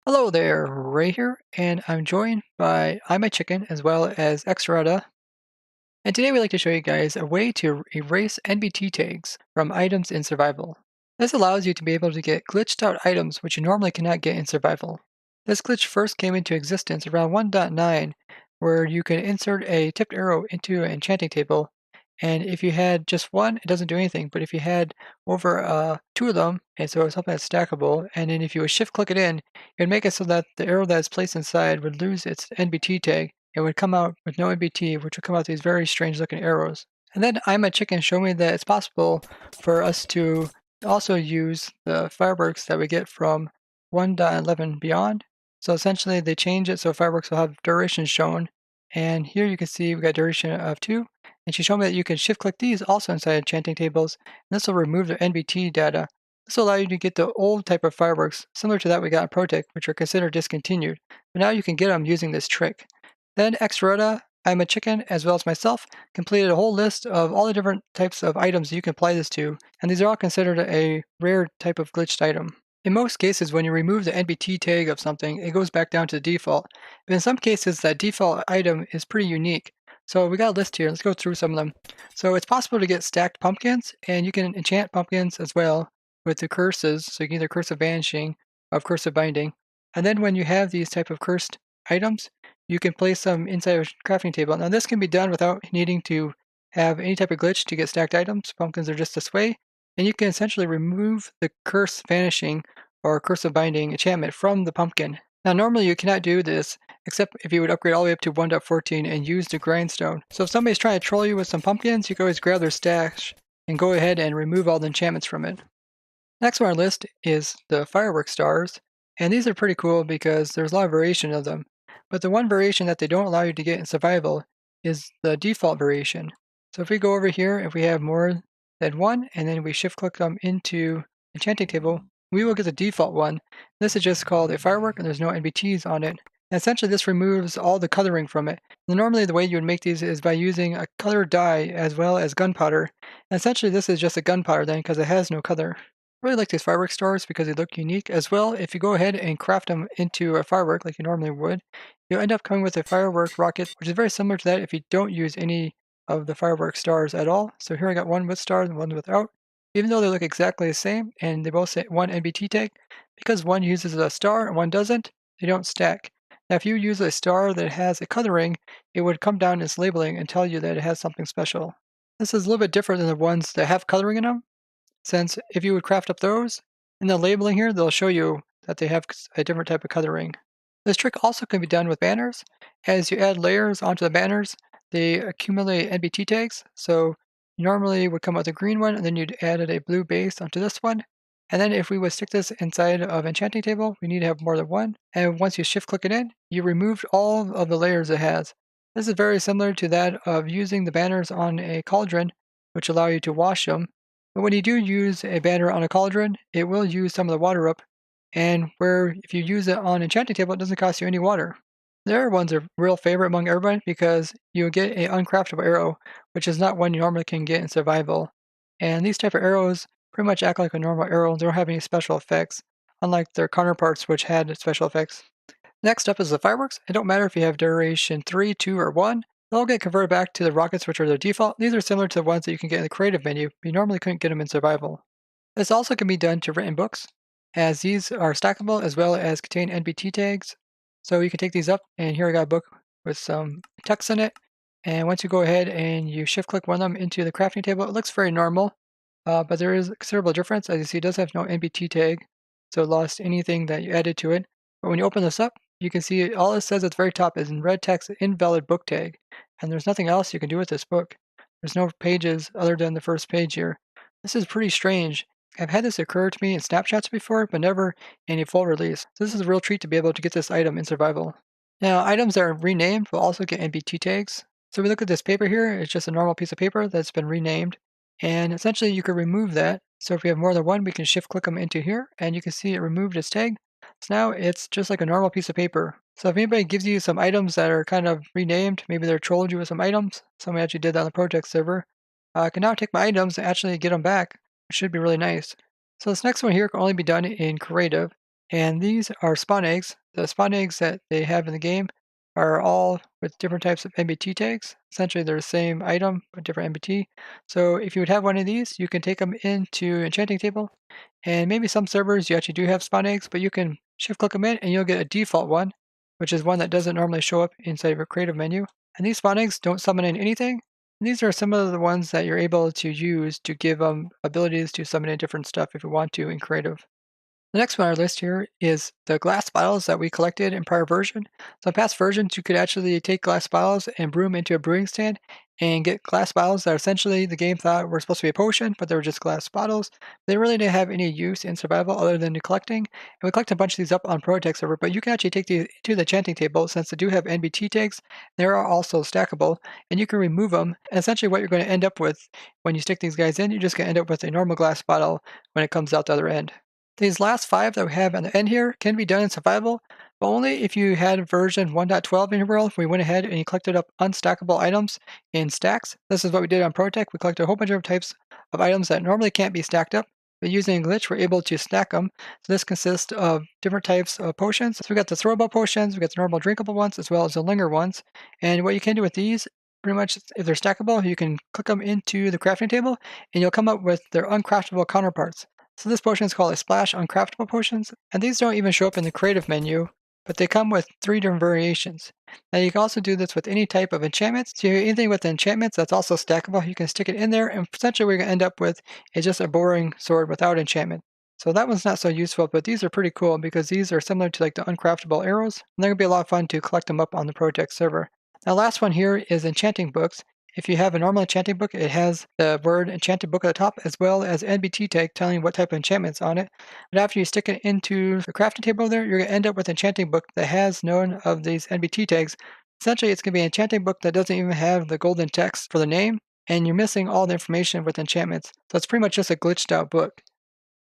Hello there, Ray here, and I'm joined by I'm a Chicken as well as Xrata. And today we'd like to show you guys a way to erase NBT tags from items in survival. This allows you to be able to get glitched out items which you normally cannot get in survival. This glitch first came into existence around 1.9, where you can insert a tipped arrow into an enchanting table, and if you had just one, it doesn't do anything, but if you had over two of them, and so it's something that's stackable, and then if you would shift click it in, it would make it so that the arrow that is placed inside would lose its NBT tag. It would come out with no NBT, which would come out these very strange looking arrows. And then I'm a Chicken showed me that it's possible for us to also use the fireworks that we get from 1.11 beyond. So essentially they change it so fireworks will have duration shown. And here you can see we got duration of 2. And she showed me that you can shift click these also inside enchanting tables. And this will remove the NBT data. This will allow you to get the old type of fireworks, similar to that we got in Protec, which are considered discontinued. But now you can get them using this trick. Then Xrota, I'm a Chicken, as well as myself, completed a whole list of all the different types of items you can apply this to, and these are all considered a rare type of glitched item. In most cases, when you remove the NBT tag of something, it goes back down to the default. But in some cases, that default item is pretty unique. So we got a list here. Let's go through some of them. So it's possible to get stacked pumpkins, and you can enchant pumpkins as well with the curses. So you can either curse of vanishing or curse of binding. And then when you have these type of cursed items, you can place them inside a crafting table. Now this can be done without needing to have any type of glitch to get stacked items. Pumpkins are just this way. And you can essentially remove the curse vanishing or curse of binding enchantment from the pumpkin. Now normally you cannot do this except if you would upgrade all the way up to 1.14 and use the grindstone. So if somebody's trying to troll you with some pumpkins, you can always grab their stash and go ahead and remove all the enchantments from it. Next on our list is the firework stars. And these are pretty cool because there's a lot of variation of them. But the one variation that they don't allow you to get in survival is the default variation. So if we go over here, if we have more than one, and then we shift click them into enchanting table, we will get the default one. This is just called a firework and there's no NBTs on it. And essentially this removes all the coloring from it. And normally the way you would make these is by using a colored dye as well as gunpowder. And essentially this is just a gunpowder then because it has no color. I really like these firework stars because they look unique. As well, if you go ahead and craft them into a firework like you normally would, you'll end up coming with a firework rocket, which is very similar to that if you don't use any of the firework stars at all. So here I got one with stars and one without. Even though they look exactly the same and they both say one NBT tag, because one uses a star and one doesn't, they don't stack. Now if you use a star that has a coloring, it would come down in its labeling and tell you that it has something special. This is a little bit different than the ones that have coloring in them, since if you would craft up those, in the labeling here, they'll show you that they have a different type of coloring. This trick also can be done with banners. As you add layers onto the banners, they accumulate NBT tags. So you normally would come with a green one, and then you'd add a blue base onto this one. And then if we would stick this inside of enchanting table, we need to have more than one. And once you shift click it in, you removed all of the layers it has. This is very similar to that of using the banners on a cauldron, which allow you to wash them. But when you do use a banner on a cauldron, it will use some of the water up, and where if you use it on enchanting table, it doesn't cost you any water. The other one's a real favorite among everyone because you get an uncraftable arrow, which is not one you normally can get in survival. And these type of arrows pretty much act like a normal arrow. They don't have any special effects, unlike their counterparts which had special effects. Next up is the fireworks. It don't matter if you have duration 3, 2, or 1. They'll get converted back to the rockets, which are the default. These are similar to the ones that you can get in the creative menu, but you normally couldn't get them in survival. This also can be done to written books, as these are stackable as well as contain NBT tags. So you can take these up, and here I got a book with some text in it. And once you go ahead and you shift click one of them into the crafting table, it looks very normal, but there is a considerable difference. As you see, it does have no NBT tag, so it lost anything that you added to it. But when you open this up, you can see all it says at the very top is in red text, invalid book tag. And there's nothing else you can do with this book. There's no pages other than the first page here. This is pretty strange. I've had this occur to me in snapshots before, but never in a full release. So this is a real treat to be able to get this item in survival. Now, items that are renamed will also get NBT tags. So we look at this paper here, it's just a normal piece of paper that's been renamed. And essentially you can remove that. So if we have more than one, we can shift click them into here, and you can see it removed its tag. So now it's just like a normal piece of paper. So if anybody gives you some items that are kind of renamed, maybe they're trolled you with some items, somebody actually did that on the project server, I can now take my items and actually get them back. It should be really nice. So this next one here can only be done in creative. And these are spawn eggs. The spawn eggs that they have in the game are all with different types of NBT tags. Essentially, they're the same item, but different NBT. So if you would have one of these, you can take them into Enchanting Table. And maybe some servers you actually do have spawn eggs, but you can shift click them in and you'll get a default one, which is one that doesn't normally show up inside of a creative menu. And these spawn eggs don't summon in anything. And these are some of the ones that you're able to use to give them abilities to summon in different stuff if you want to in creative. The next one on our list here is the glass bottles that we collected in prior version. So in past versions, you could actually take glass bottles and brew them into a brewing stand and get glass bottles that essentially the game thought were supposed to be a potion, but they were just glass bottles. They really didn't have any use in survival other than the collecting. And we collect a bunch of these up on Prototype server, but you can actually take these to the enchanting table since they do have NBT tags. They are also stackable, and you can remove them. And essentially what you're going to end up with when you stick these guys in, you're just going to end up with a normal glass bottle when it comes out the other end. These last 5 that we have on the end here can be done in survival, but only if you had version 1.12 in your world. We went ahead and you collected up unstackable items in stacks. This is what we did on Protec. We collected a whole bunch of types of items that normally can't be stacked up, but using a glitch, we're able to stack them. So this consists of different types of potions. So we got the throwable potions, we got the normal drinkable ones, as well as the linger ones. And what you can do with these, pretty much if they're stackable, you can click them into the crafting table, and you'll come up with their uncraftable counterparts. So this potion is called a Splash Uncraftable Potions, and these don't even show up in the creative menu, but they come with 3 different variations. Now you can also do this with any type of enchantments. So anything with enchantments that's also stackable, you can stick it in there, and essentially what you're going to end up with is just a boring sword without enchantment. So that one's not so useful, but these are pretty cool because these are similar to like the uncraftable arrows, and they're going to be a lot of fun to collect them up on the Project server. Now last one here is enchanting books. If you have a normal enchanting book, it has the word enchanted book at the top as well as NBT tag telling you what type of enchantment's on it. But after you stick it into the crafting table there, you're going to end up with an enchanting book that has none of these NBT tags. Essentially, it's going to be an enchanting book that doesn't even have the golden text for the name, and you're missing all the information with enchantments. So it's pretty much just a glitched out book.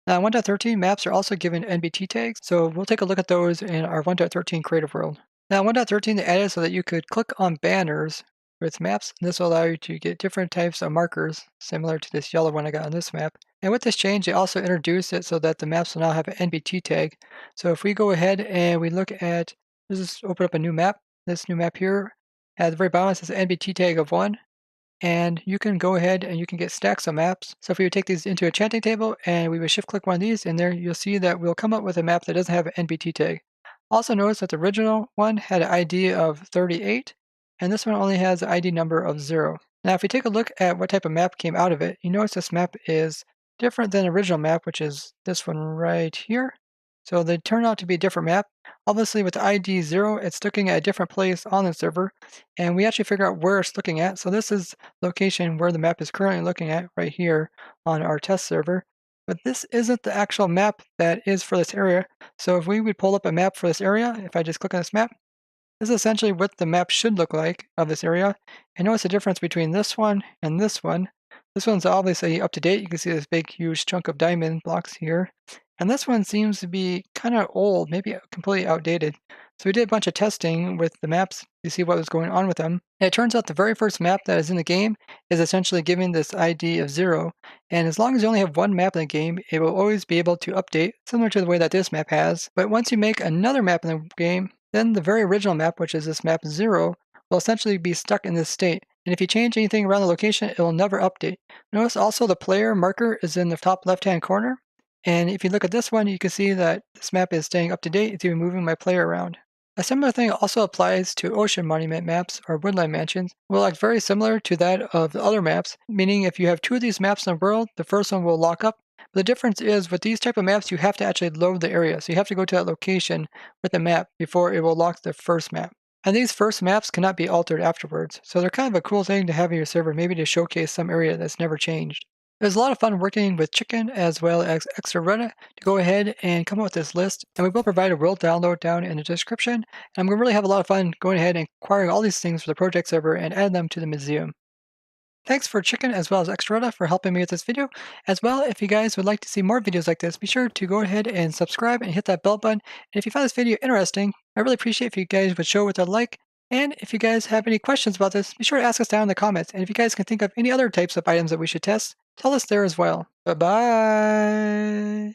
Now, 1.13 maps are also given NBT tags, so we'll take a look at those in our 1.13 creative world. Now, 1.13 they added so that you could click on banners with maps. This will allow you to get different types of markers, similar to this yellow one I got on this map. And with this change, they also introduced it so that the maps will now have an NBT tag. So if we go ahead and we look at, let's just open up a new map. This new map here, at the very bottom it says NBT tag of 1. And you can go ahead and you can get stacks of maps. So if we would take these into a enchanting table and we would shift click one of these in there, you'll see that we'll come up with a map that doesn't have an NBT tag. Also notice that the original one had an ID of 38, and this one only has an ID number of 0. Now if we take a look at what type of map came out of it, you notice this map is different than the original map, which is this one right here. So they turn out to be a different map. Obviously with the ID 0, it's looking at a different place on the server, and we actually figure out where it's looking at. So this is location where the map is currently looking at right here on our test server. But this isn't the actual map that is for this area. So if we would pull up a map for this area, if I just click on this map, this is essentially what the map should look like of this area. And notice the difference between this one and this one. This one's obviously up to date. You can see this big, huge chunk of diamond blocks here. And this one seems to be kind of old, maybe completely outdated. So we did a bunch of testing with the maps to see what was going on with them. And it turns out the very first map that is in the game is essentially giving this ID of 0. And as long as you only have one map in the game, it will always be able to update, similar to the way that this map has. But once you make another map in the game, then the very original map, which is this map 0, will essentially be stuck in this state. And if you change anything around the location, it will never update. Notice also the player marker is in the top left-hand corner. And if you look at this one, you can see that this map is staying up to date. It's even moving my player around. A similar thing also applies to ocean monument maps or woodland mansions. Will act very similar to that of the other maps, meaning if you have 2 of these maps in the world, the first one will lock up. But the difference is with these type of maps, you have to actually load the area. So you have to go to that location with the map before it will lock the first map. And these first maps cannot be altered afterwards. So they're kind of a cool thing to have in your server, maybe to showcase some area that's never changed. It was a lot of fun working with Chicken as well as Extra to go ahead and come up with this list, and we will provide a world download down in the description. And I'm going to really have a lot of fun going ahead and acquiring all these things for the project server and add them to the museum. Thanks for Chicken as well as Extra for helping me with this video. As well, if you guys would like to see more videos like this, be sure to go ahead and subscribe and hit that bell button. And if you found this video interesting, I really appreciate if you guys would show it with a like. And if you guys have any questions about this, be sure to ask us down in the comments. And if you guys can think of any other types of items that we should test, tell us there as well. Bye-bye!